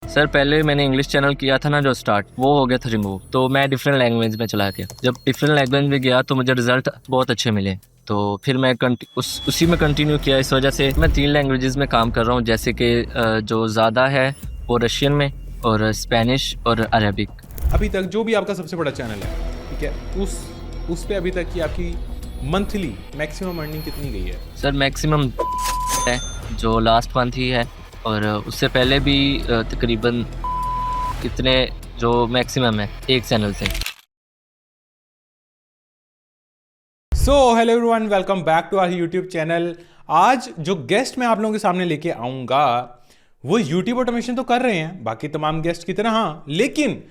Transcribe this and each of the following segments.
Sir पहले मैंने English channel किया था ना जो स्टार्ट, वो हो गया था रिमूव, तो मैं डिफरेंट लैंग्वेज में चला गया। जब डिफरेंट लैंग्वेज में गया तो मुझे रिजल्ट बहुत अच्छे मिले, तो फिर मैं उसी में कंटिन्यू किया। इस वजह से मैं 3 लैंग्वेजेस में काम कर रहा हूँ, जैसे कि जो ज़्यादा है वो रशियन में और स्पेनिश और अरेबिक। अभी तक जो भी आपका सबसे बड़ा चैनल है, ठीक है, उस पे अभी तक की आपकी मंथली मैक्सिमम अर्निंग कितनी गई है? सर मैक्सिमम है जो लास्ट मंथ ही है, और उससे पहले भी तकरीबन कितने जो मैक्सिमम है एक चैनल से। So hello everyone, welcome back to our YouTube channel. आज जो गेस्ट मैं आप लोगों के सामने लेके आऊंगा वो यूट्यूब ऑटोमेशन तो कर रहे हैं बाकी तमाम गेस्ट की तरह, हाँ, लेकिन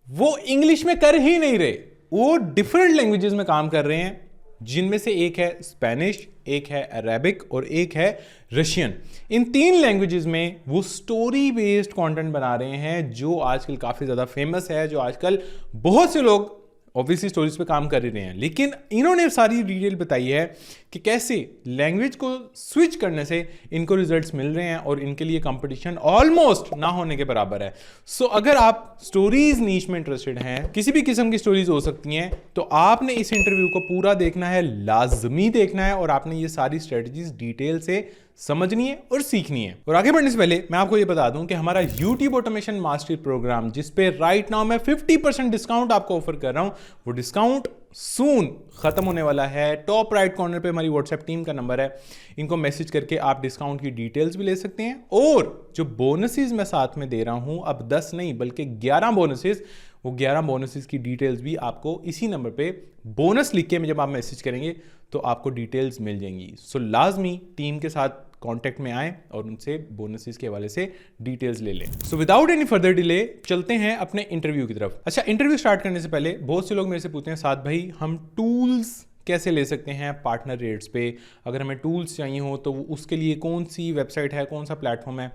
वो इंग्लिश में कर ही नहीं रहे, वो डिफरेंट लैंग्वेजेस में काम कर रहे हैं, जिनमें से एक है स्पेनिश, एक है अरेबिक और एक है रशियन। इन 3 लैंग्वेजेस में वो स्टोरी बेस्ड कंटेंट बना रहे हैं जो आजकल काफ़ी ज़्यादा फेमस है, जो आजकल बहुत से लोग ऑब्वियसली स्टोरीज पे काम कर ही रहे हैं। लेकिन इन्होंने सारी डिटेल बताई है कि कैसे लैंग्वेज को स्विच करने से इनको रिजल्ट्स मिल रहे हैं और इनके लिए कंपटीशन ऑलमोस्ट ना होने के बराबर है। सो अगर आप स्टोरीज नीश में इंटरेस्टेड हैं, किसी भी किस्म की स्टोरीज हो सकती हैं, तो आपने इस इंटरव्यू को पूरा देखना है, लाजमी देखना है, और आपने ये सारी स्ट्रेटजीज डिटेल से समझनी है और सीखनी है। और आगे बढ़ने से पहले मैं आपको ये बता दूं कि हमारा YouTube ऑटोमेशन मास्टरी प्रोग्राम, जिस पे राइट नाउ मैं 50% डिस्काउंट आपको ऑफर कर रहा हूं, वो डिस्काउंट सून खत्म होने वाला है। टॉप राइट कॉर्नर पे हमारी व्हाट्सएप टीम का नंबर है, इनको मैसेज करके आप डिस्काउंट की डिटेल्स भी ले सकते हैं। और जो बोनसेस मैं साथ में दे रहा हूं, अब 10 नहीं बल्कि 11 बोनसेस, वो 11 बोनसेस की डिटेल्स भी आपको इसी नंबर पे बोनस लिख के जब आप मैसेज करेंगे तो आपको डिटेल्स मिल जाएंगी। सो लाजमी टीम के साथ कांटेक्ट में आए और उनसे बोनसेस के हवाले से डिटेल्स ले लें। So without any further delay चलते हैं अपने इंटरव्यू की तरफ। अच्छा, इंटरव्यू स्टार्ट करने से पहले बहुत से लोग मेरे से पूछते हैं, साथ भाई हम टूल्स कैसे ले सकते हैं पार्टनर रेट्स पे? अगर हमें टूल्स चाहिए हो तो उसके लिए कौन सी वेबसाइट है, कौन सा प्लेटफॉर्म है?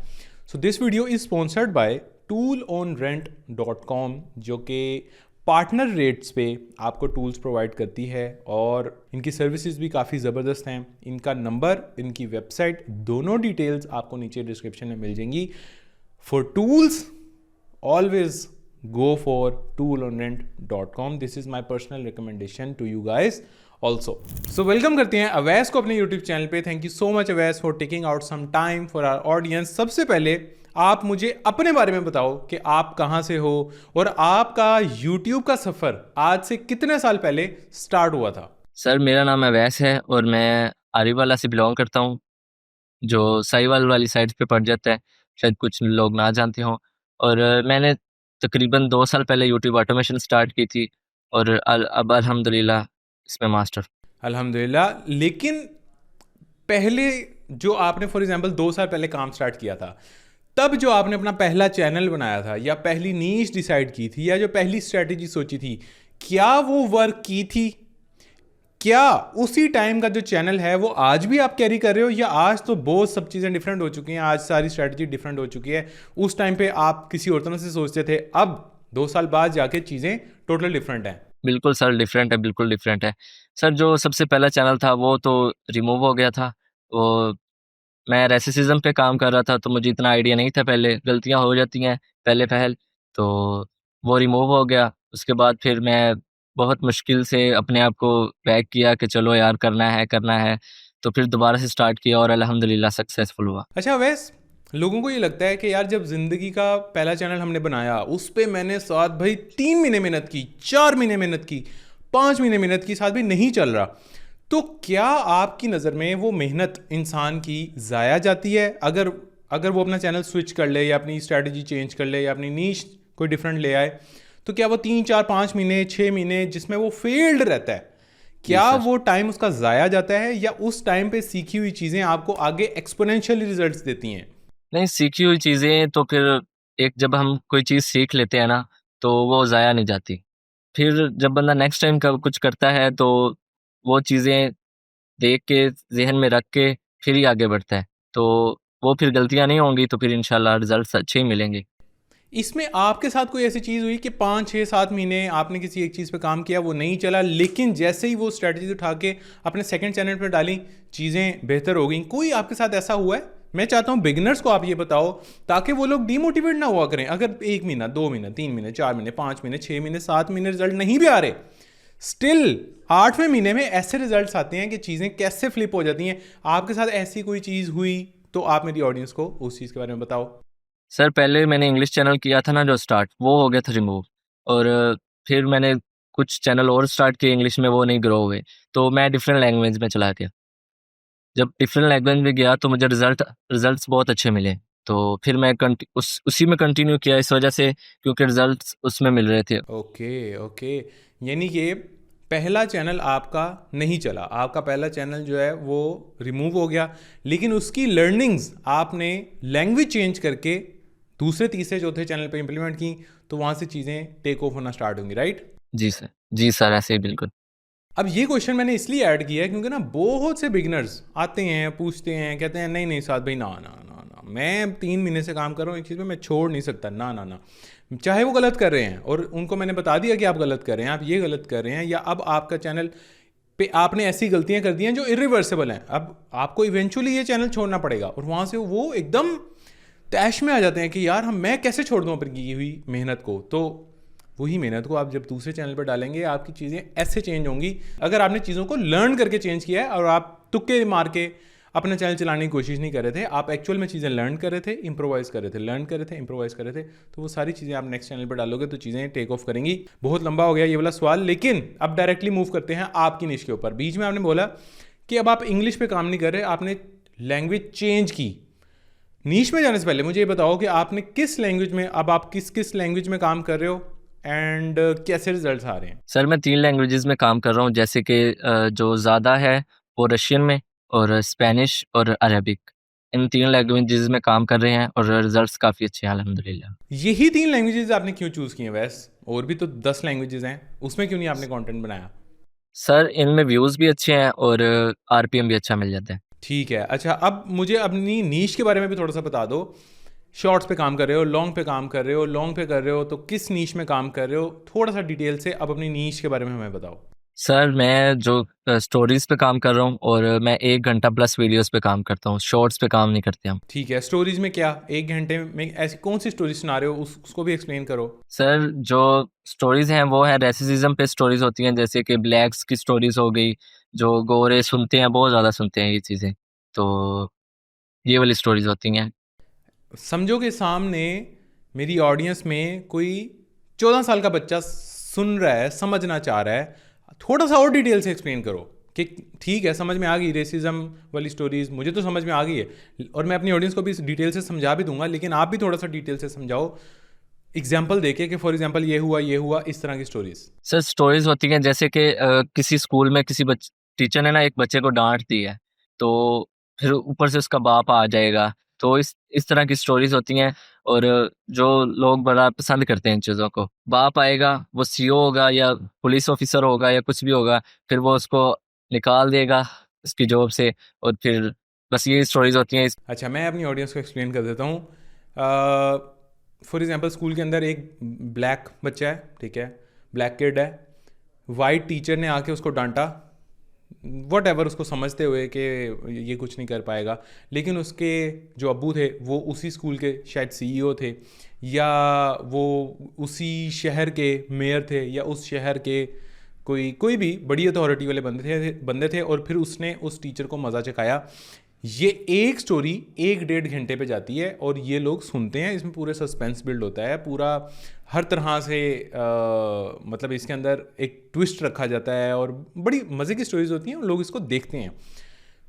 So this video is sponsored by toolonrent.com, जो कि पार्टनर रेट्स पे आपको टूल्स प्रोवाइड करती है और इनकी सर्विसेज भी काफ़ी ज़बरदस्त हैं। इनका नंबर, इनकी वेबसाइट, दोनों डिटेल्स आपको नीचे डिस्क्रिप्शन में मिल जाएंगी। For tools always go for toolonrent.com. This is my personal recommendation to you guys also. So welcome करते हैं अवैस को अपने YouTube चैनल पे। Thank you so much Awais for taking out some time for our audience. सबसे पहले आप मुझे अपने बारे में बताओ कि आप कहाँ से हो और आपका YouTube का सफ़र आज से कितने साल पहले स्टार्ट हुआ था? सर मेरा नाम अवैस है और मैं आरीवाला से बिलोंग करता हूँ, जो साहिवाल वाली साइड पे पड़ जाता है, शायद कुछ लोग ना जानते हों। और मैंने तकरीबन 2 साल पहले यूट्यूब ऑटोमेशन स्टार्ट की थी और अब अल्हम्दुलिल्लाह इसमें मास्टर। अल्हम्दुलिल्लाह। लेकिन पहले जो आपने फॉर एग्जांपल 2 साल पहले काम स्टार्ट किया था, तब जो आपने अपना पहला चैनल बनाया था या पहली नीश डिसाइड की थी या जो पहली स्ट्रेटजी सोची थी, क्या वो वर्क की थी? क्या उसी टाइम का जो चैनल है वो आज भी आप कैरी कर रहे हो, या आज तो बहुत सब चीज़ें डिफरेंट हो चुकी हैं, आज सारी स्ट्रेटजी डिफरेंट हो चुकी है? उस टाइम पे आप किसी और तरह से सोचते थे, अब 2 साल बाद जाके चीज़ें टोटल डिफरेंट हैं। बिल्कुल सर डिफरेंट है, बिल्कुल डिफरेंट है सर। जो सबसे पहला चैनल था वो तो रिमूव हो गया था। वो मैं रेसिसिज्म पे काम कर रहा था, तो मुझे इतना आइडिया नहीं था, पहले गलतियां हो जाती हैं पहले पहल, तो वो रिमूव हो गया। उसके बाद फिर मैं बहुत मुश्किल से अपने आप को बैक किया कि चलो यार करना है करना है, तो फिर दोबारा से स्टार्ट किया और अल्हम्दुलिल्लाह सक्सेसफुल हुआ। अच्छा वैस, लोगों को ये लगता है कि यार जब जिंदगी का पहला चैनल हमने बनाया उस पर मैंने साथ भाई 3 महीने मेहनत की, 4 महीने मेहनत की, 5 महीने मेहनत की, साथ भी नहीं चल रहा, तो क्या आपकी नज़र में वो मेहनत इंसान की ज़ाया जाती है अगर अगर वो अपना चैनल स्विच कर ले या अपनी स्ट्रैटेजी चेंज कर ले या अपनी नीश कोई डिफरेंट ले आए? तो क्या वो 3 4 5 महीने 6 महीने जिसमें वो फेल्ड रहता है, क्या वो टाइम उसका ज़ाया जाता है, या उस टाइम पे सीखी हुई चीज़ें आपको आगे एक्सपोनेंशियली रिजल्ट्स देती हैं? नहीं, सीखी हुई चीज़ें तो फिर एक जब हम कोई चीज़ सीख लेते हैं ना, तो वो ज़ाया नहीं जाती। फिर जब बंदा नेक्स्ट टाइम कब कुछ करता है तो वो चीज़ें देख के ज़हन में रख के फिर ही आगे बढ़ता है, तो वो फिर गलतियाँ नहीं होंगी, तो फिर इंशाल्लाह रिजल्ट्स अच्छे ही मिलेंगे। इसमें आपके साथ कोई ऐसी चीज़ हुई कि 5 6 7 महीने आपने किसी एक चीज़ पे काम किया, वो नहीं चला, लेकिन जैसे ही वो स्ट्रेटजी उठा के अपने सेकंड चैनल पर डाली चीज़ें बेहतर हो गई? कोई आपके साथ ऐसा हुआ है मैं चाहता हूँ बिगिनर्स को आप ये बताओ, ताकि वो लोग डीमोटिवेट ना हुआ करें। अगर 1 महीना, 2 महीना, 3 महीने, 4 महीने, 5 महीने, 6 महीने, 7 महीने रिजल्ट नहीं भी आ रहे, स्टिल 8वें महीने में ऐसे रिजल्ट्स आते हैं कि चीज़ें कैसे फ्लिप हो जाती हैं। आपके साथ ऐसी कोई चीज़ हुई तो आप मेरी ऑडियंस को उस चीज़ के बारे में बताओ। सर पहले मैंने इंग्लिश चैनल किया था ना जो स्टार्ट, वो हो गया था रिमूव। और फिर मैंने कुछ चैनल और स्टार्ट किए इंग्लिश में, वो नहीं ग्रो हुए, तो मैं डिफरेंट लैंग्वेज में चला गया। जब डिफरेंट लैंग्वेज में गया तो मुझे रिजल्ट्स बहुत अच्छे मिले, तो फिर मैं उसी में कंटिन्यू किया इस वजह से, क्योंकि रिजल्ट्स उसमें मिल रहे थे। ओके ओके, यानी कि पहला चैनल आपका नहीं चला, आपका पहला चैनल जो है वो रिमूव हो गया, लेकिन उसकी लर्निंग्स आपने लैंग्वेज चेंज करके दूसरे तीसरे चौथे चैनल पे इंप्लीमेंट की, तो वहाँ से चीज़ें टेक ऑफ होना स्टार्ट होंगी, राइट? जी सर, ऐसे ही बिल्कुल। अब ये क्वेश्चन मैंने इसलिए ऐड किया है क्योंकि ना बहुत से बिगिनर्स आते हैं, पूछते हैं, कहते हैं नहीं नहीं साथ भाई, ना ना ना ना, मैं 3 महीने से काम कर रहा हूँ एक चीज़ में, मैं छोड़ नहीं सकता, ना ना ना। चाहे वो गलत कर रहे हैं और उनको मैंने बता दिया कि आप गलत कर रहे हैं, आप ये गलत कर रहे हैं, या अब आपका चैनल पे आपने ऐसी गलतियां कर दी हैं जो इरिवर्सिबल हैं, अब आपको इवेंचुअली ये चैनल छोड़ना पड़ेगा। और वहाँ से वो एकदम तैश में आ जाते हैं कि यार मैं कैसे छोड़ दूँ अपनी की हुई मेहनत को। तो वही मेहनत को आप जब दूसरे चैनल पर डालेंगे, आपकी चीज़ें ऐसे चेंज होंगी। अगर आपने चीज़ों को लर्न करके चेंज किया है और आप तुक्के मार के अपना चैनल चलाने की कोशिश नहीं कर रहे थे, आप एक्चुअल में चीज़ें लर्न कर रहे थे, इंप्रोवाइज कर रहे थे, लर्न कर रहे थे, इंप्रोवाइज कर रहे थे, तो वो सारी चीज़ें आप नेक्स्ट चैनल पर डालोगे तो चीज़ें टेक ऑफ करेंगी। बहुत लंबा हो गया ये वाला सवाल, लेकिन अब डायरेक्टली मूव करते हैं आपकी निश के ऊपर। बीच में आपने बोला कि अब आप इंग्लिश पे काम नहीं कर रहे, आपने लैंग्वेज चेंज की। नीश में जाने से पहले मुझे ये बताओ कि आपने किस लैंग्वेज में, अब आप किस किस लैंग्वेज में काम कर रहे हो एंड कैसे रिजल्ट्स आ रहे हैं? सर मैं 3 लैंग्वेजेस में काम कर रहा हूँ, जैसे कि जो ज़्यादा है वो रशियन में, और स्पेनिश और अरबिक। इन 3 लैंग्वेजेस में काम कर रहे हैं और रिजल्ट्स काफ़ी अच्छे हैं अल्हम्दुलिल्लाह। यही 3 लैंग्वेजेस आपने क्यों चूज़ की हैं वैसे? और भी तो 10 लैंग्वेजेस हैं, उसमें क्यों नहीं आपने कंटेंट बनाया? सर इनमें व्यूज़ भी अच्छे हैं और आरपीएम भी अच्छा मिल जाता है। ठीक है, अच्छा अब मुझे अपनी नीश के बारे में भी थोड़ा सा बता दो। शॉर्ट्स पे काम कर रहे हो, लॉन्ग पे काम कर रहे हो, लॉन्ग पे कर रहे हो, तो किस नीश में काम कर रहे हो? थोड़ा सा डिटेल से अब अपनी नीश के बारे में हमें बताओ। सर मैं जो स्टोरीज़ पे काम कर रहा हूँ, और मैं 1 घंटा प्लस वीडियोज़ पे काम करता हूँ, शॉर्ट्स पे काम नहीं करते हम। ठीक है, स्टोरीज में क्या 1 घंटे में ऐसी कौन सी स्टोरी सुना रहे हो, उसको भी एक्सप्लेन करो। सर जो स्टोरीज़ हैं वो है रेसिज्म पे स्टोरीज़ होती हैं, जैसे कि ब्लैक्स की स्टोरीज़ हो गई, जो गोरे सुनते हैं, बहुत ज़्यादा सुनते हैं ये चीज़ें, तो ये वाली स्टोरीज़ होती हैं। समझो कि सामने मेरी ऑडियंस में कोई 14 साल का बच्चा सुन रहा है, समझना चाह रहा है, थोड़ा सा और डिटेल से एक्सप्लेन करो कि ठीक है समझ में आ गई रेसिज्म वाली स्टोरीज, मुझे तो समझ में आ गई है और मैं अपनी ऑडियंस को भी डिटेल से समझा भी दूंगा, लेकिन आप भी थोड़ा सा डिटेल से समझाओ एग्जाम्पल देके कि फॉर एग्जाम्पल ये हुआ इस तरह की स्टोरीज। सर स्टोरीज़ होती हैं जैसे कि किसी स्कूल में किसी टीचर ने ना एक बच्चे को डाँट दी है, तो फिर ऊपर से उसका बाप आ जाएगा, तो इस तरह की स्टोरीज़ होती हैं। और जो लोग बड़ा पसंद करते हैं इन चीज़ों को, बाप आएगा, वो सीईओ होगा या पुलिस ऑफिसर होगा या कुछ भी होगा, फिर वो उसको निकाल देगा उसकी जॉब से, और फिर बस ये स्टोरीज़ होती हैं। अच्छा, मैं अपनी ऑडियंस को एक्सप्लेन कर देता हूँ। फॉर एग्जांपल स्कूल के अंदर एक ब्लैक बच्चा है, ठीक है, ब्लैक किड है, वाइट टीचर ने आके उसको डांटा, वट एवर, उसको समझते हुए कि ये कुछ नहीं कर पाएगा, लेकिन उसके जो अब्बू थे वो उसी स्कूल के शायद सीईओ थे, या वो उसी शहर के मेयर थे, या उस शहर के कोई भी बड़ी अथॉरिटी वाले बंदे थे, और फिर उसने उस टीचर को मज़ा चखाया। ये एक स्टोरी 1-1.5 घंटे पे जाती है और ये लोग सुनते हैं, इसमें पूरे सस्पेंस बिल्ड होता है, पूरा हर तरह से मतलब इसके अंदर एक ट्विस्ट रखा जाता है और बड़ी मज़े की स्टोरीज होती हैं, लोग इसको देखते हैं।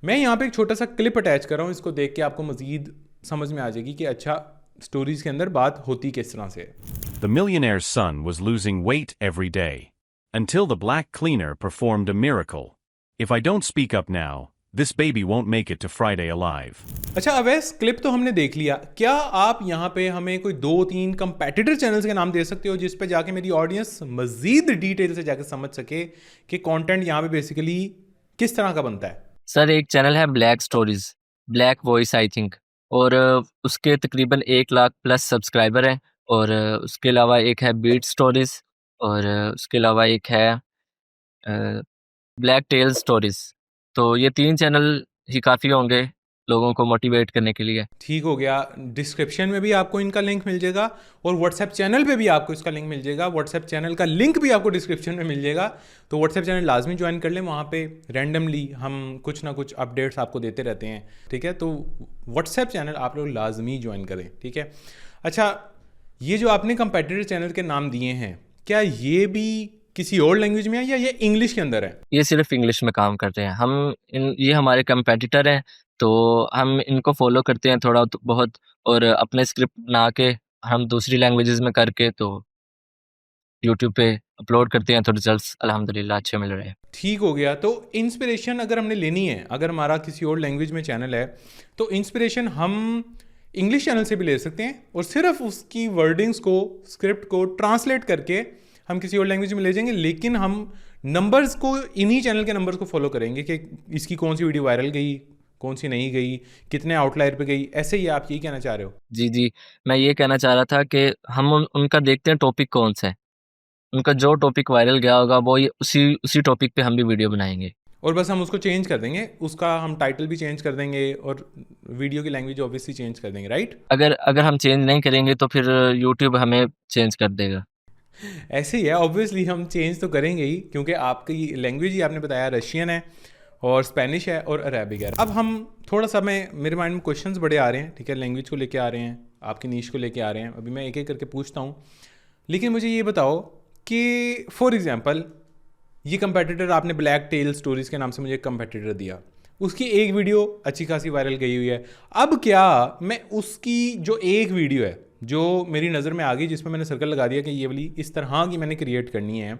मैं यहाँ पे एक छोटा सा क्लिप अटैच कर रहा हूँ, इसको देख के आपको मज़ीद समझ में आ जाएगी कि अच्छा स्टोरीज के अंदर बात होती किस तरह से है। The millionaire's son was losing weight every day until the black cleaner performed a miracle. If I don't speak up now, this baby won't make it to Friday alive. अच्छा अवैस, क्लिप तो हमने देख लिया, क्या आप यहाँ पे हमें कोई 2-3 कंपेटिटर चैनल्स के नाम दे सकते हो जिस पे जाके मेरी ऑडियंस मजीद डिटेल से जाके समझ सके कि कंटेंट यहाँ पे बेसिकली किस तरह का बनता है? सर एक चैनल है black stories, black voice I think, और उसके तकरीबन 1 लाख प्लस सब्सक्राइबर हैं। और उसके अलावा एक है बीट स्टोरीज, और उसके अलावा एक है ब्लैक टेल स्टोरीज। तो ये 3 चैनल ही काफ़ी होंगे लोगों को मोटिवेट करने के लिए। ठीक हो गया। डिस्क्रिप्शन में भी आपको इनका लिंक मिल जाएगा और व्हाट्सएप चैनल पे भी आपको इसका लिंक मिल जाएगा। व्हाट्सएप चैनल का लिंक भी आपको डिस्क्रिप्शन में मिल जाएगा, तो व्हाट्सएप चैनल लाजमी ज्वाइन कर लें। वहाँ पे रैंडमली हम कुछ ना कुछ अपडेट्स आपको देते रहते हैं, ठीक है। तो व्हाट्सएप चैनल आप लोग लाजमी ज्वाइन करें, ठीक है। अच्छा, ये जो आपने कंपेटिटर चैनल के नाम दिए हैं, क्या ये भी किसी और लैंग्वेज में है या ये इंग्लिश के अंदर है? ये सिर्फ इंग्लिश में काम करते हैं। ये हमारे कंपेटिटर हैं, तो हम इनको फॉलो करते हैं थोड़ा बहुत, और अपने स्क्रिप्ट बना के हम दूसरी लैंग्वेजेस में करके तो यूट्यूब पे अपलोड करते हैं, तो रिजल्ट्स अल्हम्दुलिल्लाह अच्छे मिल रहे हैं। ठीक हो गया। तो इंस्पिरेशन अगर हमने लेनी है, अगर हमारा किसी और लैंग्वेज में चैनल है, तो इंस्पिरेशन हम इंग्लिश चैनल से भी ले सकते हैं और सिर्फ उसकी वर्डिंग्स को, स्क्रिप्ट को ट्रांसलेट करके हम किसी और लैंग्वेज में ले जाएंगे, लेकिन हम नंबर्स को, इन्हीं चैनल के नंबर्स को फॉलो करेंगे कि इसकी कौन सी वीडियो वायरल गई, कौन सी नहीं गई, कितने आउटलायर पे गई। ऐसे ही आप यही कहना चाह रहे हो? जी, जी। मैं ये कहना चाह रहा था कि हम उनका देखते हैं टॉपिक कौन सा है। उनका जो टॉपिक वायरल गया होगा वो उसी टॉपिक पे हम भी वीडियो बनाएंगे। और बस हम उसको चेंज कर देंगे, उसका हम टाइटल भी चेंज कर देंगे और वीडियो की लैंग्वेज ऑब्वियसली चेंज कर देंगे, राइट? अगर हम चेंज नहीं करेंगे तो फिर यूट्यूब हमें चेंज कर देगा। ऐसे ही है, ऑब्वियसली हम चेंज तो करेंगे ही, क्योंकि आपकी लैंग्वेज ही आपने बताया रशियन है और स्पेनिश है और अरेबिक है। अब हम थोड़ा सा, मेरे माइंड में क्वेश्चंस बड़े आ रहे हैं, ठीक है, लैंग्वेज को लेके आ रहे हैं, आपकी नीश को लेके आ रहे हैं। अभी मैं एक एक करके पूछता हूँ, लेकिन मुझे ये बताओ कि फॉर एग्जांपल ये कंपेटिटर, आपने ब्लैक टेल स्टोरीज़ के नाम से मुझे एक कंपेटिटर दिया, उसकी एक वीडियो अच्छी खासी वायरल गई हुई है। अब क्या मैं उसकी जो एक वीडियो है जो मेरी नज़र में आ गई, जिसमें मैंने सर्कल लगा दिया कि ये वाली इस तरह की मैंने क्रिएट करनी है,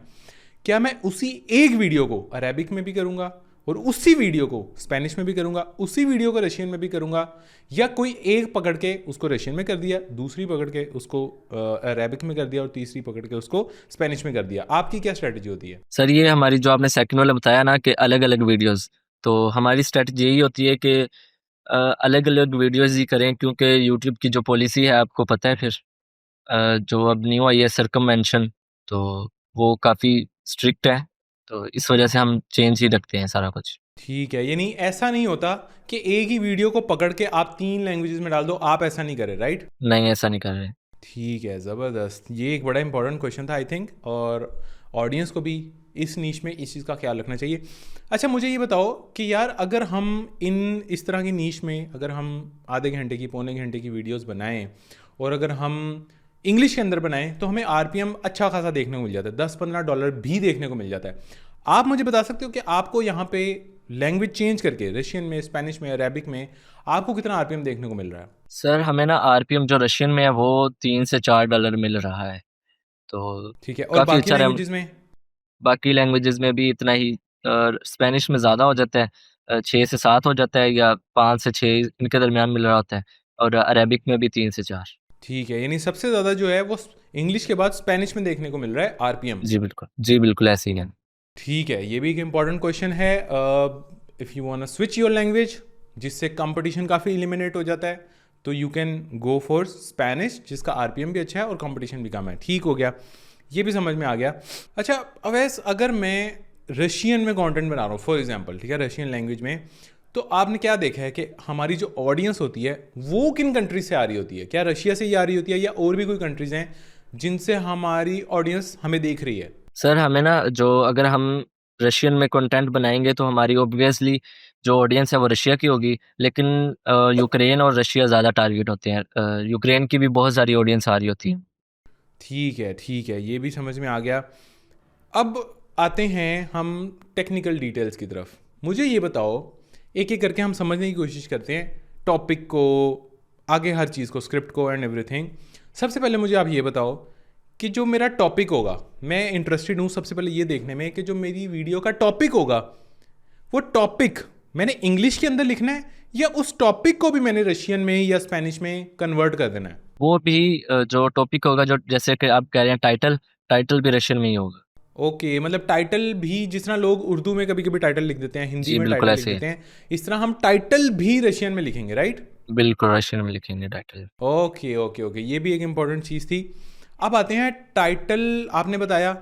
क्या मैं उसी एक वीडियो को अरेबिक में भी करूँगा और उसी वीडियो को स्पेनिश में भी करूँगा, उसी वीडियो को रशियन में भी करूँगा, या कोई एक पकड़ के उसको रशियन में कर दिया, दूसरी पकड़ के उसको अरेबिक में कर दिया और तीसरी पकड़ के उसको स्पेनिश में कर दिया? आपकी क्या स्ट्रेटजी होती है? सर, ये हमारी जो आपने सेकंड वाला बताया ना कि अलग-अलग वीडियोज़, तो हमारी स्ट्रेटजी यही होती है कि अलग-अलग वीडियोज़ ही करें, क्योंकि यूट्यूब की जो पॉलिसी है आपको पता है फिर, जो अब न्यू आई है सर्कमवेंशन, तो वो काफ़ी स्ट्रिक्ट है, तो इस वजह से हम चेंज ही रखते हैं सारा कुछ। ठीक है, यानी ऐसा नहीं होता कि एक ही वीडियो को पकड़ के आप 3 लैंग्वेजेस में डाल दो, आप ऐसा नहीं करें, राइट? नहीं, ऐसा नहीं कर रहे। ठीक है, ज़बरदस्त। ये एक बड़ा इंपॉर्टेंट क्वेश्चन था आई थिंक, और ऑडियंस को भी इस नीश में इस चीज़ का ख्याल रखना चाहिए। अच्छा, मुझे ये बताओ कि यार अगर हम इस तरह की नीश में, अगर हम आधे घंटे की, पौने घंटे की वीडियोस बनाएं और अगर हम इंग्लिश के अंदर बनाएं, तो हमें आरपीएम अच्छा खासा देखने को मिल जाता है, $10-15 भी देखने को मिल जाता है। आप मुझे बता सकते हो कि आपको यहाँ पे लैंग्वेज चेंज करके रशियन में, स्पेनिश में, अरेबिक में आपको कितना आरपीएम देखने को मिल रहा है? सर, हमें ना आरपीएम जो रशियन में है वो $3 से $4 मिल रहा है, तो ठीक है, और काफ़ी बाकी अच्छा रहा। लैंग्वेजेस में? बाकी लैंग्वेजेस में भी इतना ही, स्पेनिश में ज़्यादा हो जाता है, 6 से 7 हो जाता है, या 5 से 6 इनके दरमियान मिल रहा होता है, और अरेबिक में भी 3 से 4। ठीक है, यानी सबसे ज़्यादा जो है वो इंग्लिश के बाद स्पेनिश में देखने को मिल रहा है आरपीएम। जी बिल्कुल ऐसे ही है। ठीक है, ये भी एक इंपॉर्टेंट क्वेश्चन है। If you want to switch your language, जिससे कंपटीशन काफ़ी एलिमिनेट हो जाता है, तो you can go for Spanish, जिसका आरपीएम भी अच्छा है और कंपटीशन भी कम है। ठीक हो गया, ये भी समझ में आ गया। अच्छा अवैस, अगर मैं रशियन में कंटेंट बना रहा हूँ फॉर एग्जांपल, ठीक है, रशियन लैंग्वेज में, तो आपने क्या देखा है कि हमारी जो ऑडियंस होती है वो किन कंट्रीज से आ रही होती है? क्या रशिया से ही आ रही होती है या और भी कोई कंट्रीज हैं जिनसे हमारी ऑडियंस हमें देख रही है? सर, हमें ना, जो अगर हम रशियन में कंटेंट बनाएंगे तो हमारी ऑब्वियसली जो ऑडियंस है वो रशिया की होगी, लेकिन यूक्रेन और रशिया ज़्यादा टारगेट होते हैं। यूक्रेन की भी बहुत सारी ऑडियंस आ रही होती है। ठीक है, ये भी समझ में आ गया। अब आते हैं हम टेक्निकल डिटेल्स की तरफ। मुझे ये बताओ, एक एक करके हम समझने की कोशिश करते हैं टॉपिक को, आगे हर चीज़ को, स्क्रिप्ट को एंड एवरीथिंग। सबसे पहले मुझे आप ये बताओ कि जो मेरा टॉपिक होगा, मैं इंटरेस्टेड हूँ सबसे पहले ये देखने में कि जो मेरी वीडियो का टॉपिक होगा, वो टॉपिक मैंने इंग्लिश के अंदर लिखना है या उस टॉपिक को भी मैंने रशियन में या स्पेनिश में कन्वर्ट कर देना है? वो भी जो टॉपिक होगा, जो जैसे कि आप कह रहे हैं टाइटल भी रशियन में ही होगा। ओके, मतलब टाइटल भी, जिस तरह लोग उर्दू में कभी कभी टाइटल लिख देते हैं, हिंदी जी में बिल्कुल टाइटल लिख ऐसे देते हैं, इस तरह हम टाइटल भी रशियन में लिखेंगे, राइट? बिल्कुल रशियन में लिखेंगे टाइटल। ओके, ये भी एक इंपॉर्टेंट चीज़ थी। अब आते हैं टाइटल। आपने बताया,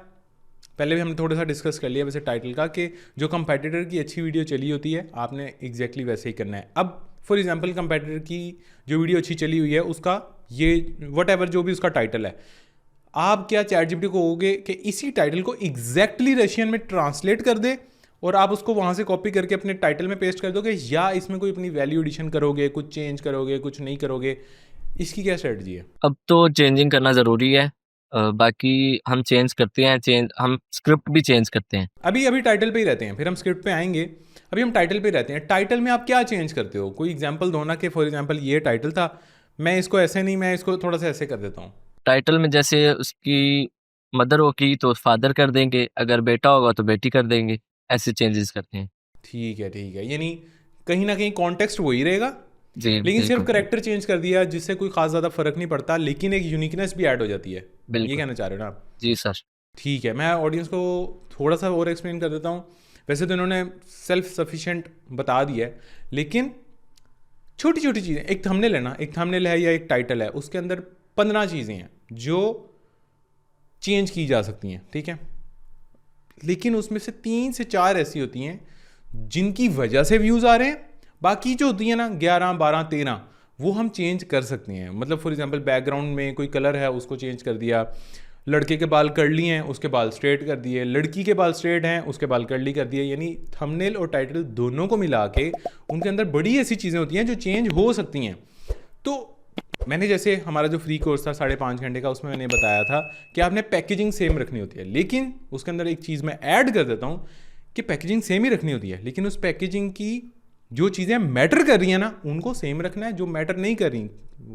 पहले भी हमने थोड़ा सा डिस्कस कर लिया वैसे टाइटल का, कि जो कंपेटिटर की अच्छी वीडियो चली होती है आपने एग्जैक्टली वैसे ही करना है। अब फॉर एग्जांपल कंपेटिटर की जो वीडियो अच्छी चली हुई है उसका ये वट जो भी उसका टाइटल है, आप क्या ChatGPT को कहोगे कि इसी टाइटल को एग्जैक्टली रशियन में ट्रांसलेट कर दे और आप उसको वहाँ से कॉपी करके अपने टाइटल में पेस्ट कर दोगे, या इसमें कोई अपनी वैल्यू एडिशन करोगे, कुछ चेंज करोगे, कुछ नहीं करोगे? इसकी क्या स्ट्रेटजी है? अब तो चेंजिंग करना ज़रूरी है। बाकी हम चेंज करते हैं, हम स्क्रिप्ट भी चेंज करते हैं। अभी टाइटल पे ही रहते हैं, फिर हम स्क्रिप्ट पे आएंगे। अभी हम टाइटल पे रहते हैं। टाइटल में आप क्या चेंज करते हो? कोई एग्जांपल दो ना कि फॉर एग्जांपल ये टाइटल था, मैं इसको ऐसे नहीं, मैं इसको थोड़ा सा ऐसे कर देता हूँ। टाइटल में जैसे उसकी मदर होगी तो फादर कर देंगे, अगर बेटा होगा तो बेटी कर देंगे, ऐसे चेंजेस करते हैं। ठीक है, यानी कहीं ना कहीं कॉन्टेक्स्ट वही रहेगा, जी लेकिन सिर्फ बिल्कुल करेक्टर चेंज कर दिया जिससे कोई खास ज़्यादा फर्क नहीं पड़ता, लेकिन एक यूनिकनेस भी ऐड हो जाती है। ये बिल्कुल कहना चाह रहे हो ना आप? जी सर। ठीक है, मैं ऑडियंस को थोड़ा सा और एक्सप्लेन कर देता हूँ। वैसे तो इन्होंने सेल्फ सफिशिएंट बता दिया है, लेकिन छोटी छोटी चीज़ें, एक थंबनेल है ना, एक थंबनेल है या एक टाइटल है, उसके अंदर 15 चीज़ें हैं जो चेंज की जा सकती हैं, ठीक है? लेकिन उसमें से 3 से 4 ऐसी होती हैं जिनकी वजह से व्यूज़ आ रहे हैं। बाकी जो होती है ना 11, 12, 13, वो हम चेंज कर सकते हैं। मतलब फॉर एग्जांपल बैकग्राउंड में कोई कलर है उसको चेंज कर दिया, लड़के के बाल कर्ली हैं उसके बाल स्ट्रेट कर दिए, लड़की के बाल स्ट्रेट हैं उसके बाल कर्ली कर दिए। यानी थंबनेल और टाइटल दोनों को मिला के उनके अंदर बड़ी ऐसी चीज़ें होती हैं जो चेंज हो सकती हैं। तो मैंने जैसे हमारा जो फ्री कोर्स था 5.5 घंटे का, उसमें मैंने बताया था कि आपने पैकेजिंग सेम रखनी होती है, लेकिन उसके अंदर एक चीज़ मैं ऐड कर देता हूँ कि पैकेजिंग सेम ही रखनी होती है, लेकिन उस पैकेजिंग की जो चीज़ें मैटर कर रही हैं ना उनको सेम रखना है, जो मैटर नहीं कर रही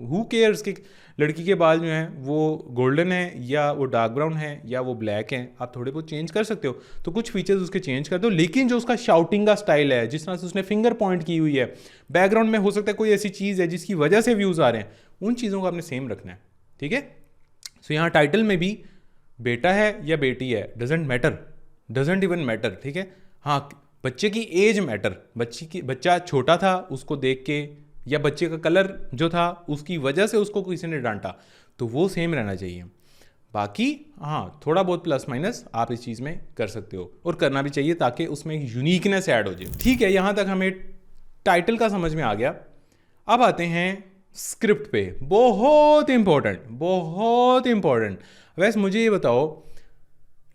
हु केयर्स कि लड़की के बाल जो हैं वो गोल्डन है या वो डार्क ब्राउन है या वो ब्लैक हैं, आप थोड़े बहुत चेंज कर सकते हो। तो कुछ फीचर्स उसके चेंज कर दो, लेकिन जो उसका शाउटिंग का स्टाइल है, जिस तरह से उसने फिंगर पॉइंट की हुई है, बैकग्राउंड में हो सकता है कोई ऐसी चीज़ है जिसकी वजह से व्यूज़ आ रहे हैं, उन चीज़ों को आपने सेम रखना है, ठीक है? सो यहाँ टाइटल में भी बेटा है या बेटी है डजेंट इवन मैटर, ठीक है? हाँ, बच्चे की एज मैटर, बच्चा छोटा था उसको देख के, या बच्चे का कलर जो था उसकी वजह से उसको किसी ने डांटा, तो वो सेम रहना चाहिए। बाकी हाँ, थोड़ा बहुत प्लस माइनस आप इस चीज़ में कर सकते हो, और करना भी चाहिए ताकि उसमें एक यूनिकनेस ऐड हो जाए। ठीक है, यहाँ तक हमें टाइटल का समझ में आ गया। अब आते हैं स्क्रिप्ट पे। बहुत इंपॉर्टेंट। वैसे मुझे ये बताओ,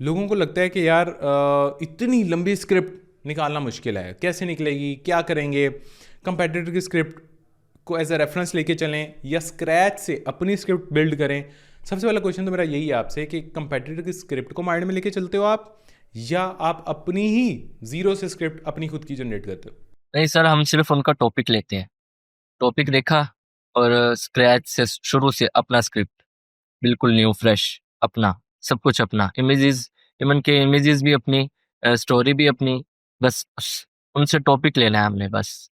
लोगों को लगता है कि यार इतनी लंबी स्क्रिप्ट निकालना मुश्किल है, कैसे निकलेगी, क्या करेंगे? कंपेटिटर की स्क्रिप्ट को एज अ रेफरेंस लेके चलें या स्क्रैच से अपनी स्क्रिप्ट बिल्ड करें? सबसे पहला क्वेश्चन तो मेरा यही है आपसे कि कंपेटिटर की स्क्रिप्ट को माइंड में लेके चलते हो आप, या आप अपनी ही जीरो से स्क्रिप्ट अपनी खुद की जनरेट करते हो? नहीं सर, हम सिर्फ उनका टॉपिक लेते हैं, टॉपिक देखा और स्क्रैच से शुरू से अपना स्क्रिप्ट, बिल्कुल न्यू फ्रेश, अपना सब कुछ अपना, इमेजेस, इवन के इमेजेस भी अपनी, स्टोरी भी अपनी, बस उनसे टॉपिक लेना है हमने बस।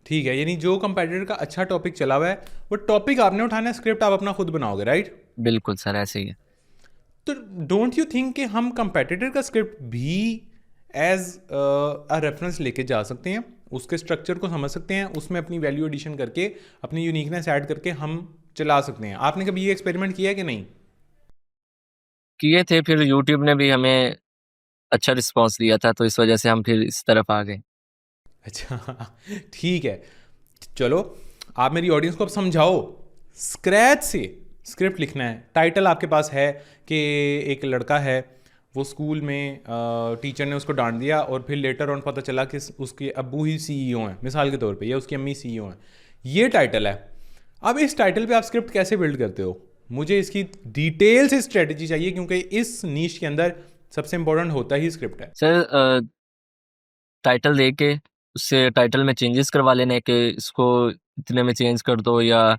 ठीक है, यानी जो कंपेटिटर का अच्छा टॉपिक चला हुआ है वो टॉपिक आपने उठाना है, स्क्रिप्ट आप अपना खुद बनाओगे, राइट? बिल्कुल सर, ऐसे ही है। तो डोंट यू थिंक कि हम कंपेटिटर का स्क्रिप्ट भी एज अ रेफरेंस लेके जा सकते हैं, उसके स्ट्रक्चर को समझ सकते हैं, उसमें अपनी वैल्यू एडिशन करके अपनी यूनिकनेस ऐड करके हम चला सकते हैं? आपने कभी ये एक्सपेरिमेंट किया है कि नहीं? किए थे, फिर यूट्यूब ने भी हमें अच्छा रिस्पॉन्स दिया था, तो इस वजह से हम फिर इस तरफ आ गए। अच्छा ठीक है, चलो आप मेरी ऑडियंस को अब समझाओ, स्क्रैच से स्क्रिप्ट लिखना है। टाइटल आपके पास है कि एक लड़का है, वो स्कूल में टीचर ने उसको डांट दिया और फिर लेटर ऑन पता चला कि उसके अब्बू ही सीईओ हैं, मिसाल के तौर पे, या उसकी अम्मी सीईओ हैं। ये टाइटल है। अब इस टाइटल पे आप स्क्रिप्ट कैसे बिल्ड करते हो? मुझे इसकी डिटेल से स्ट्रेटजी चाहिए, क्योंकि इस नीश के अंदर सबसे इंपॉर्टेंट होता ही स्क्रिप्ट है। सर, टाइटल दे के उससे टाइटल में चेंजेस करवा लेने कि इसको इतने में चेंज कर दो, या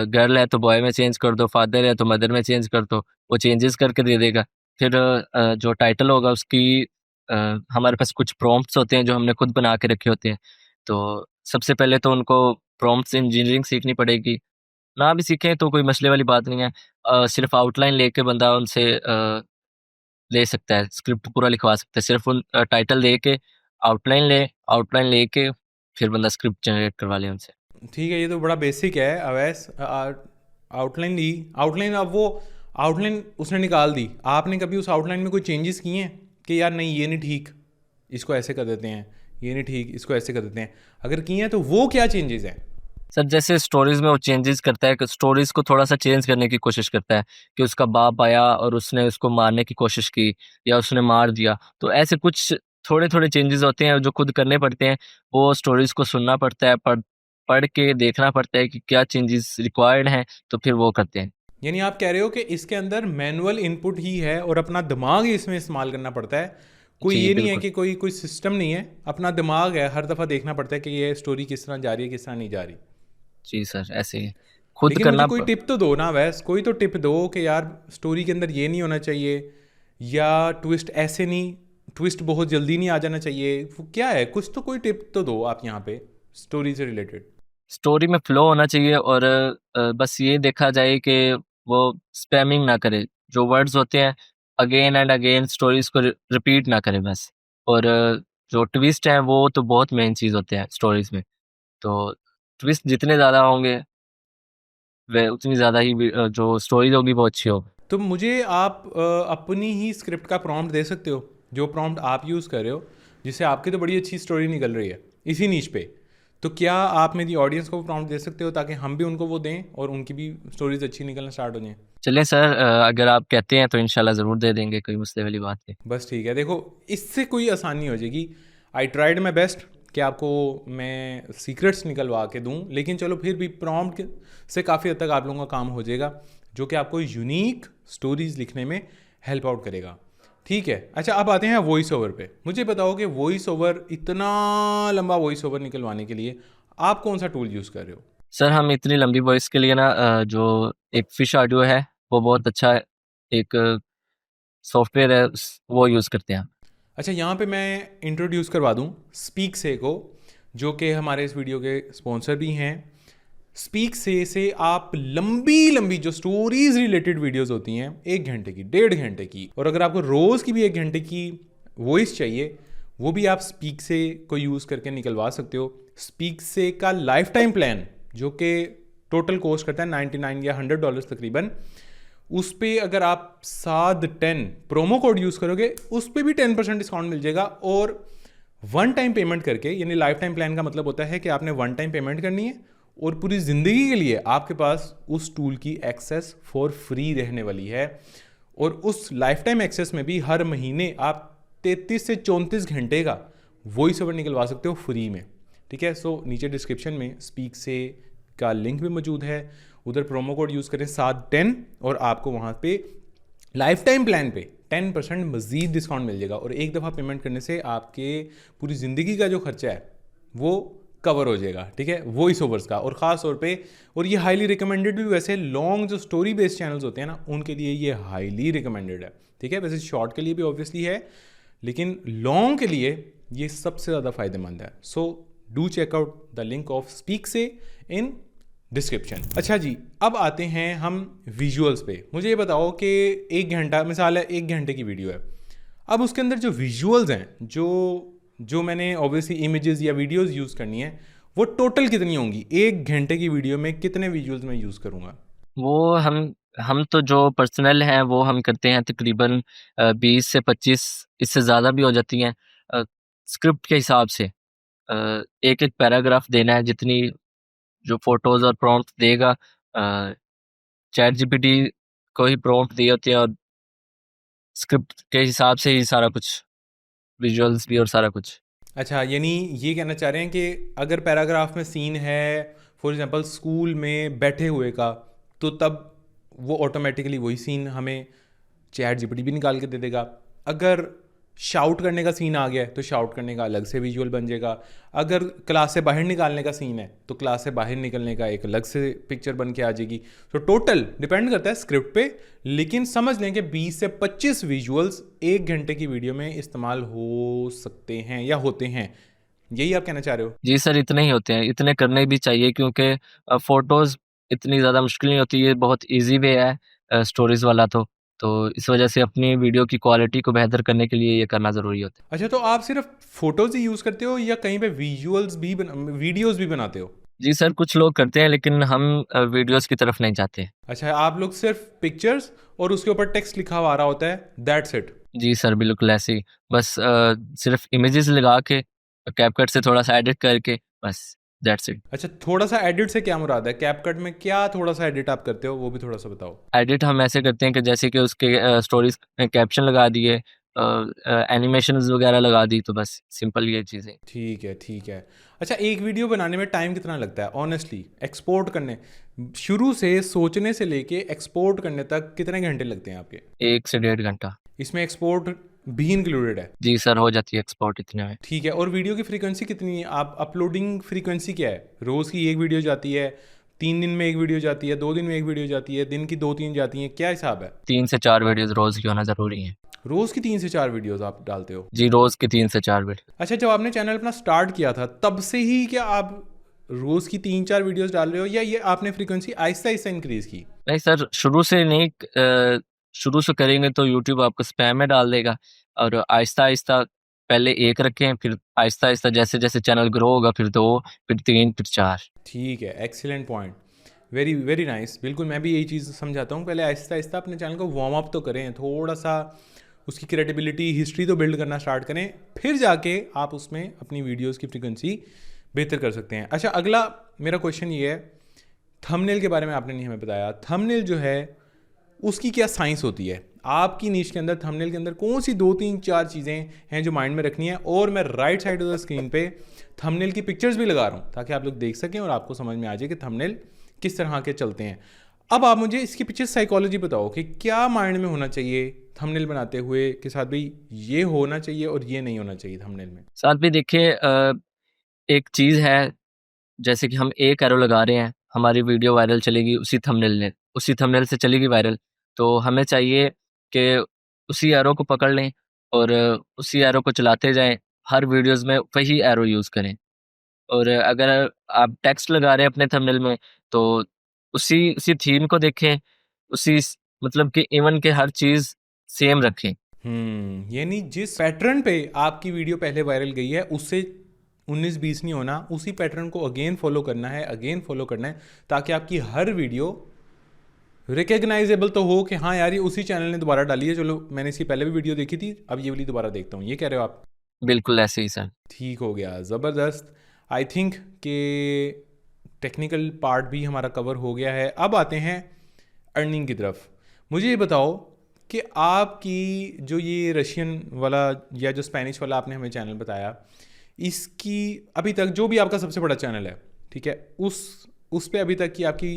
गर्ल है तो बॉय में चेंज कर दो, फादर है तो मदर में चेंज कर दो, वो चेंजेस करके दे देगा। फिर जो टाइटल होगा उसकी हमारे पास कुछ प्रॉम्प्ट्स होते हैं जो हमने खुद बना के रखे होते हैं। तो सबसे पहले तो उनको प्रॉम्प्ट्स इंजीनियरिंग सीखनी पड़ेगी, ना भी सीखें तो कोई मसले वाली बात नहीं है। सिर्फ आउटलाइन लेके बंदा उनसे ले सकता है, स्क्रिप्ट पूरा लिखवा सकता है। सिर्फ उन टाइटल दे के आउटलाइन लेके फिर बंदा स्क्रिप्ट जनरेट करवा ले उनसे। ठीक है, ये तो बड़ा बेसिक है अवैस। आउटलाइन ली, आउटलाइन, अब वो आउटलाइन उसने निकाल दी, आपने कभी उस आउटलाइन में कोई चेंजेस किए हैं कि यार नहीं ये नहीं ठीक, इसको ऐसे कर देते हैं, ये नहीं ठीक, इसको ऐसे कर देते हैं, अगर किए हैं तो वो क्या चेंजेस हैं? सर जैसे स्टोरीज में वो चेंजेस करता है कि स्टोरीज को थोड़ा सा चेंज करने की कोशिश करता है कि उसका बाप आया और उसने उसको मारने की कोशिश की या उसने मार दिया, तो ऐसे कुछ थोड़े थोड़े चेंजेस होते हैं जो खुद करने पड़ते हैं। वो स्टोरीज को सुनना पड़ता है, पढ़ पढ़ के देखना पड़ता है कि क्या चेंजेस रिक्वायर्ड हैं, तो फिर वो करते हैं। यानी आप कह रहे हो कि इसके अंदर मैनुअल इनपुट ही है और अपना दिमाग ही इसमें इस्तेमाल करना पड़ता है, कोई जी ये नहीं है बिल्कुल। कि कोई कोई सिस्टम नहीं है, अपना दिमाग है, हर दफ़ा देखना पड़ता है कि ये स्टोरी किस तरह जा रही है, किस तरह नहीं जा रही। जी सर, ऐसे ही खुद लेकिन मुझे करना कोई टिप तो दो ना वैस, कोई तो टिप दो कि यार स्टोरी के अंदर ये नहीं होना चाहिए, या ट्विस्ट ऐसे नहीं, ट्विस्ट बहुत जल्दी नहीं आ जाना चाहिए, वो क्या है, कुछ तो कोई टिप तो दो आप यहाँ पे स्टोरी से रिलेटेड। स्टोरी में फ्लो होना चाहिए और बस ये देखा जाए कि वो स्पैमिंग ना करे, जो वर्ड्स होते हैं अगेन एंड अगेन स्टोरीज को रिपीट ना करे बस। और जो ट्विस्ट है वो तो बहुत मेन चीज़ होते हैं स्टोरीज में, तो ट्विस्ट जितने ज़्यादा होंगे वे उतनी ज़्यादा ही जो स्टोरीज होगी वो अच्छी होगी। तो मुझे आप अपनी ही स्क्रिप्ट का प्रॉम्प्ट दे सकते हो, जो प्रॉम्प्ट आप यूज़ कर रहे हो, जिससे आपकी तो बड़ी अच्छी स्टोरी निकल रही है इसी नीच पे, तो क्या आप मेरी ऑडियंस को प्रॉम्प्ट दे सकते हो ताकि हम भी उनको वो दें और उनकी भी स्टोरीज अच्छी निकलना स्टार्ट हो जाएं? चलें सर, अगर आप कहते हैं तो इंशाल्लाह ज़रूर दे देंगे, कोई मसले वाली बात नहीं। बस ठीक है, देखो इससे कोई आसानी हो जाएगी। आई ट्राइड माई बेस्ट कि आपको मैं सीक्रेट्स निकलवा के दूं, लेकिन चलो फिर भी प्रॉम्प्ट से काफ़ी हद तक आप लोगों का काम हो जाएगा, जो कि आपको यूनिक स्टोरीज लिखने में हेल्प आउट करेगा। ठीक है, अच्छा अब आते हैं वॉइस ओवर पे। मुझे बताओ कि वॉइस ओवर, इतना लंबा वॉइस ओवर निकलवाने के लिए आप कौन सा टूल यूज़ कर रहे हो? सर हम इतनी लंबी वॉइस के लिए ना जो एक फिश ऑडियो है वो बहुत अच्छा एक सॉफ्टवेयर है, वो यूज़ करते हैं। अच्छा, यहाँ पे मैं इंट्रोड्यूस करवा दूँ स्पीक से को, जो कि हमारे इस वीडियो के स्पॉन्सर भी हैं। स्पीक से आप लंबी लंबी जो स्टोरीज रिलेटेड वीडियोस होती हैं, 1 घंटे की, 1.5 घंटे की, और अगर आपको रोज़ की भी 1 घंटे की वॉइस चाहिए, वो भी आप स्पीक से को यूज़ करके निकलवा सकते हो। स्पीक से का लाइफ टाइम प्लान, जो कि टोटल कॉस्ट करता है 99 या $100 तकरीबन, उस पर अगर आप SAD10 प्रोमो कोड यूज़ करोगे, उस पर भी 10% डिस्काउंट मिल जाएगा। और वन टाइम पेमेंट करके, यानी लाइफ टाइम प्लान का मतलब होता है कि आपने वन टाइम पेमेंट करनी है और पूरी ज़िंदगी के लिए आपके पास उस टूल की एक्सेस फॉर फ्री रहने वाली है। और उस लाइफ टाइम एक्सेस में भी हर महीने आप 33 से 34 घंटे का वॉइस ओवर निकलवा सकते हो फ्री में। ठीक है, सो नीचे डिस्क्रिप्शन में स्पीक से का लिंक भी मौजूद है, उधर प्रोमो कोड यूज़ करें SAD10 और आपको वहाँ पे लाइफ टाइम प्लान पे 10% मज़ीद डिस्काउंट मिल जाएगा। और एक दफ़ा पेमेंट करने से आपके पूरी ज़िंदगी का जो खर्चा है वो कवर हो जाएगा। ठीक है, वॉइस ओवर्स का, और ख़ास तौर पे, और ये हाईली रिकमेंडेड भी, वैसे लॉन्ग जो स्टोरी बेस्ड चैनल्स होते हैं ना, उनके लिए ये हाईली रिकमेंडेड है। ठीक है, वैसे शॉर्ट के लिए भी ऑब्वियसली है, लेकिन लॉन्ग के लिए ये सबसे ज़्यादा फ़ायदेमंद है। So do check out the link of speak से इन डिस्क्रिप्शन। अच्छा जी, अब आते हैं हम विजुअल्स पे। मुझे ये बताओ कि 1 घंटा, मिसाल है 1 घंटे की वीडियो है, अब उसके अंदर जो विजुअल्स हैं, जो मैंने ऑब्वियसली इमेजेस या वीडियोस यूज़ करनी है, वो टोटल कितनी होंगी? 1 घंटे की वीडियो में कितने विजुअल्स मैं यूज़ करूँगा? वो हम तो जो पर्सनल हैं वो हम करते हैं तकरीबन 20 से 25, इससे ज़्यादा भी हो जाती हैं स्क्रिप्ट के हिसाब से। एक एक पैराग्राफ देना है, जितनी जो फोटोज़ और प्रॉम्प्ट देगा, चैट जीपीटी को ही प्रॉम्प्ट दिए होते हैं और स्क्रिप्ट के हिसाब से ही सारा कुछ, विजुअल्स भी और सारा कुछ। अच्छा, यानी ये कहना चाह रहे हैं कि अगर पैराग्राफ में सीन है फॉर एग्जांपल स्कूल में बैठे हुए का, तो तब वो ऑटोमेटिकली वही सीन हमें चैट जीपीटी भी निकाल के दे देगा। अगर शाउट करने का सीन आ गया है तो शाउट करने का अलग से विजुअल बन जाएगा। अगर क्लास से बाहर निकालने का सीन है तो क्लास से बाहर निकलने का एक अलग से पिक्चर बन के आ जाएगी। तो टोटल डिपेंड करता है स्क्रिप्ट पे, लेकिन समझ लें कि 20 से 25 विजुअल्स 1 घंटे की वीडियो में इस्तेमाल हो सकते हैं या होते हैं, यही आप कहना चाह रहे हो? जी सर, इतने ही होते हैं, इतने करने भी चाहिए क्योंकि फ़ोटोज़ इतनी ज़्यादा मुश्किल नहीं होती, ये बहुत ईज़ी वे है स्टोरेज वाला तो इस वजह से अपनी वीडियो की क्वालिटी को बेहतर करने के लिए ये करना ज़रूरी होता है। अच्छा, तो आप सिर्फ फोटोज ही यूज़ करते हो या कहीं पे विजुअल्स भी वीडियोज़ भी बनाते हो? जी सर, कुछ लोग करते हैं लेकिन हम वीडियोज़ की तरफ नहीं जाते। अच्छा, आप लोग सिर्फ पिक्चर्स और उसके ऊपर टेक्स्ट लिखा हुआ आ रहा होता है, दैट्स इट। जी सर, बिल्कुल ऐसे ही, बस सिर्फ़ इमेजेस लगा के कैपकट से थोड़ा सा एडिट करके, बस दैट्स इट। अच्छा, थोड़ा सा एडिट से क्या मुराद है? कैपकट में क्या थोड़ा सा एडिट आप करते हो, वो भी थोड़ा सा बताओ। एडिट हम ऐसे करते हैं कि जैसे कि उसके स्टोरीज में कैप्शन लगा दिए, एनिमेशंस वगैरह लगा दी, तो बस सिंपल ये चीज़ें। ठीक है, ठीक है। अच्छा, एक वीडियो बनाने में टाइम कितना लगता है ऑनेस्टली? एक्सपोर्ट करने, शुरू से सोचने से लेके एक्सपोर्ट करने तक कितने घंटे लगते हैं आपके? 1 से 1.5 घंटा। इसमें एक्सपोर्ट भी इंक्लूडेड है? जी सर, हो जाती है एक्सपोर्ट इतने में। ठीक है। और वीडियो की फ्रीक्वेंसी कितनी है? आप अपलोडिंग फ्रीक्वेंसी क्या है? रोज़ की एक वीडियो जाती है, 3 दिन में एक वीडियो जाती है, 2 दिन में एक वीडियो जाती है, दिन की 2-3 जाती हैं, क्या हिसाब है? 3 से 4 वीडियोज़ रोज़ की होना ज़रूरी है। रोज़ की 3 से 4 वीडियोस आप डालते हो? जी, रोज़ की 3 से 4 वीडियो। अच्छा, जब आपने चैनल अपना स्टार्ट किया था तब से ही क्या आप रोज़ की 3-4 वीडियोस डाल रहे हो, या ये आपने फ्रीक्वेंसी आहिस्ता आहिस्ता इंक्रीज़ की? नहीं सर, शुरू से नहीं, शुरू से करेंगे तो यूट्यूब आपको स्पैम में डाल देगा, और आहिस्ता-आहिस्ता पहले 1 रखें, फिर आहिस्ता-आहिस्ता जैसे-जैसे चैनल ग्रो होगा, फिर 2, फिर 3, फिर 4। ठीक है, excellent point, very very nice. बिल्कुल, मैं भी यही चीज़ समझाता हूँ, पहले आहिस्ता आहिस्ता अपने चैनल को वार्म अप तो करें, थोड़ा सा उसकी क्रेडिबिलिटी, हिस्ट्री तो बिल्ड करना स्टार्ट करें, फिर जाके आप उसमें अपनी वीडियोस की फ्रीक्वेंसी बेहतर कर सकते हैं। अच्छा, अगला मेरा क्वेश्चन ये है, थंबनेल के बारे में आपने नहीं हमें बताया। थंबनेल जो है उसकी क्या साइंस होती है? आपकी नीश के अंदर थंबनेल के अंदर कौन सी 2-3-4 चीज़ें हैं जो माइंड में रखनी है? और मैं right side of the screen पे थंबनेल की पिक्चर्स भी लगा रहा हूँ ताकि आप लोग देख सकें और आपको समझ में आ जाए कि थंबनेल किस तरह के चलते हैं। अब आप मुझे इसके पीछे साइकोलॉजी बताओ कि क्या माइंड में होना चाहिए थंबनेल बनाते हुए कि साथ भाई ये होना चाहिए और ये नहीं होना चाहिए थंबनेल में? साथ भी देखिए, एक चीज़ है, जैसे कि हम एक एरो लगा रहे हैं, हमारी वीडियो वायरल चलेगी उसी थंबनेल से चलेगी वायरल। तो हमें चाहिए कि उसी एरो को पकड़ लें और उसी एरो को चलाते जाएँ, हर वीडियोज़ में वही एरो यूज़ करें। और अगर आप टेक्स्ट लगा रहे हैं अपने थंबनेल में, तो उसी उसी थीम को देखें, उसी स मतलब कि इवन के हर चीज़ सेम रखें। यानी जिस पैटर्न पे आपकी वीडियो पहले वायरल गई है उससे 19-20 नहीं होना, उसी पैटर्न को अगेन फॉलो करना है, अगेन फॉलो करना है, ताकि आपकी हर वीडियो रिकग्नाइजेबल तो हो कि हाँ यार ये उसी चैनल ने दोबारा डाली है, चलो मैंने इसकी पहले भी वीडियो देखी थी, अब ये वाली दोबारा देखता हूँ, ये कह रहे हो आप? बिल्कुल ऐसे ही सर। ठीक हो गया, ज़बरदस्त। आई थिंक कि टेक्निकल पार्ट भी हमारा कवर हो गया है। अब आते हैं अर्निंग की तरफ। मुझे ये बताओ कि आपकी जो ये रशियन वाला या जो स्पेनिश वाला आपने हमें चैनल बताया, इसकी अभी तक जो भी आपका सबसे बड़ा चैनल है, ठीक है, उस पे अभी तक की आपकी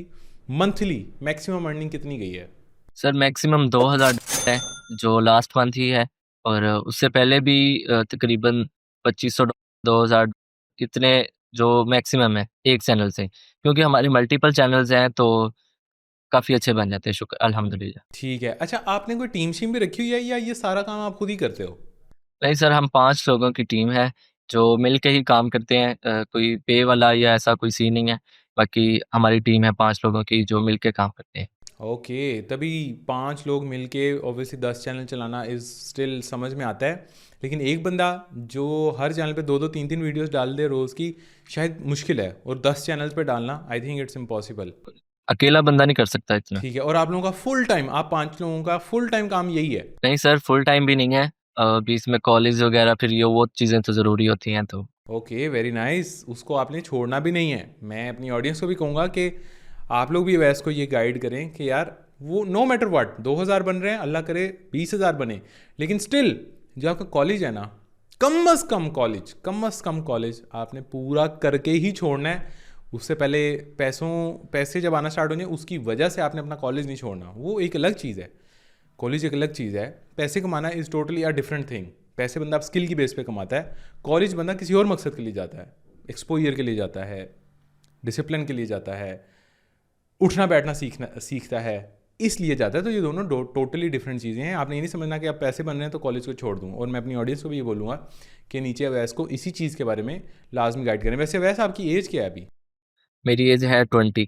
मंथली मैक्सिमम अर्निंग कितनी गई है? सर मैक्सिमम 2000 है, जो लास्ट मंथ ही है, और उससे पहले भी तकरीबन 2500 2000 इतने जो मैक्सिमम है एक चैनल से। क्योंकि हमारे मल्टीपल चैनल्स हैं तो काफ़ी अच्छे बन जाते हैं, शुक्र अल्हम्दुलिल्लाह। ठीक है। अच्छा, आपने कोई टीम शीम भी रखी हुई है या ये सारा काम आप खुद ही करते हो? नहीं सर, हम 5 लोगों की टीम है जो मिल के ही काम करते हैं, कोई पे वाला या ऐसा कोई सीन नहीं है। बाकी हमारी टीम है 5 लोगों की जो मिल के काम करते हैं। ओके, तभी 5 लोग मिलके ऑब्वियसली 10 चैनल चलाना इज़ स्टिल समझ में आता है। लेकिन एक बंदा जो हर चैनल पे 2-2 3-3 वीडियोस डाल दे रोज़ की, शायद मुश्किल है, और 10 चैनल्स पे डालना आई थिंक इट्स इम्पॉसिबल। अकेला बंदा नहीं कर सकता इतना। ठीक है। और आप लोगों का फुल टाइम, आप 5 लोगों का फुल टाइम काम यही है? नहीं सर, फुल टाइम भी नहीं है। बीच में कॉलेज वगैरह फिर ये वो चीज़ें तो ज़रूरी होती हैं तो। Okay, very nice. उसको आपने छोड़ना भी नहीं है। मैं अपनी ऑडियंस को भी कहूँगा कि आप लोग भी वैस को ये गाइड करें कि यार वो नो मैटर व्हाट 2000 बन रहे हैं, अल्लाह करे 20,000 बने, लेकिन स्टिल जो आपका कॉलेज है ना, कम अज़ कम कॉलेज आपने पूरा करके ही छोड़ना है। उससे पहले पैसे जब आना स्टार्ट हो जाए उसकी वजह से आपने अपना कॉलेज नहीं छोड़ना, वो एक अलग चीज़ है। कॉलेज एक अलग चीज़ है, पैसे कमाना is totally a different thing. पैसे बंदा आप स्किल की बेस पे कमाता है, कॉलेज बंदा किसी और मकसद के लिए जाता है, एक्सपोजर के लिए जाता है, डिसिप्लिन के लिए जाता है, उठना बैठना सीखता है, इसलिए जाता है। तो ये दोनों टोटली डिफरेंट चीज़ें हैं। आपने ये नहीं समझना कि आप पैसे बन रहे हैं तो कॉलेज को छोड़ दूँ। और मैं अपनी ऑडियंस को भी ये बोलूँगा कि नीचे अवैस को इसी चीज़ के बारे में लाजमी गाइड करें। वैसे अवैस आपकी एज क्या है अभी? मेरी एज है 20।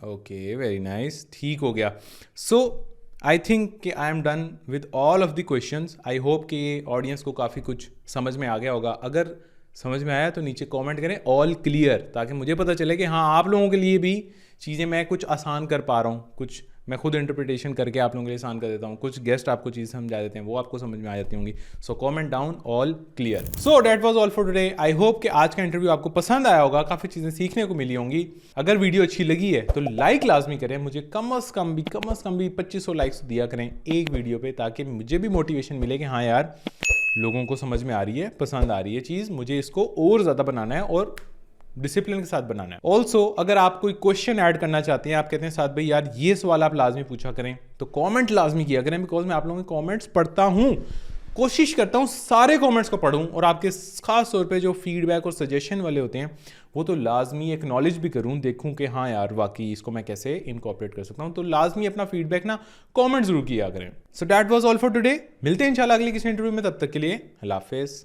ओके, वेरी नाइस, ठीक हो गया। सो आई थिंक कि I am done with all of the questions. I hope कि ऑडियंस को काफ़ी कुछ समझ में आ गया होगा। अगर समझ में आया तो नीचे कमेंट करें ऑल क्लियर, ताकि मुझे पता चले कि हाँ आप लोगों के लिए भी चीज़ें मैं कुछ आसान कर पा रहा हूँ, कुछ मैं खुद इंटरप्रिटेशन करके आप लोगों के लिए आसान कर देता हूँ, कुछ गेस्ट आपको चीज़ समझा देते हैं, वो आपको समझ में आ जाती होंगी। So comment down all clear. So that was all for today. I hope कि आज का इंटरव्यू आपको पसंद आया होगा, काफ़ी चीज़ें सीखने को मिली होंगी। अगर वीडियो अच्छी लगी है तो लाइक लाजमी करें, मुझे कम से कम भी 2500 लाइक्स दिया करें एक वीडियो पे, ताकि मुझे भी मोटिवेशन मिले कि हाँ यार लोगों को समझ में आ रही है, पसंद आ रही है चीज़, मुझे इसको और ज़्यादा बनाना है और डिसिप्लिन के साथ बनाना है। ऑल्सो अगर आप कोई क्वेश्चन ऐड करना चाहते हैं, आप कहते हैं साथ भाई यार ये सवाल आप लाजमी पूछा करें, तो कमेंट लाजमी किया करें, बिकॉज मैं आप लोगों के कमेंट्स पढ़ता हूँ, कोशिश करता हूँ सारे कमेंट्स को पढूं और आपके खास तौर पे जो फीडबैक और सजेशन वाले होते हैं वो तो लाजमी एक्नॉलेज भी करूँ, देखूँ कि हाँ यार वाकई इसको मैं कैसे इनकॉर्पोरेट कर सकता हूँ। तो लाजमी अपना फीडबैक ना कमेंट जरूर किया करें। So that was all for today. मिलते हैं इंशाल्लाह अगली किसी इंटरव्यू में, तब तक के लिए अल्लाह हाफिज़।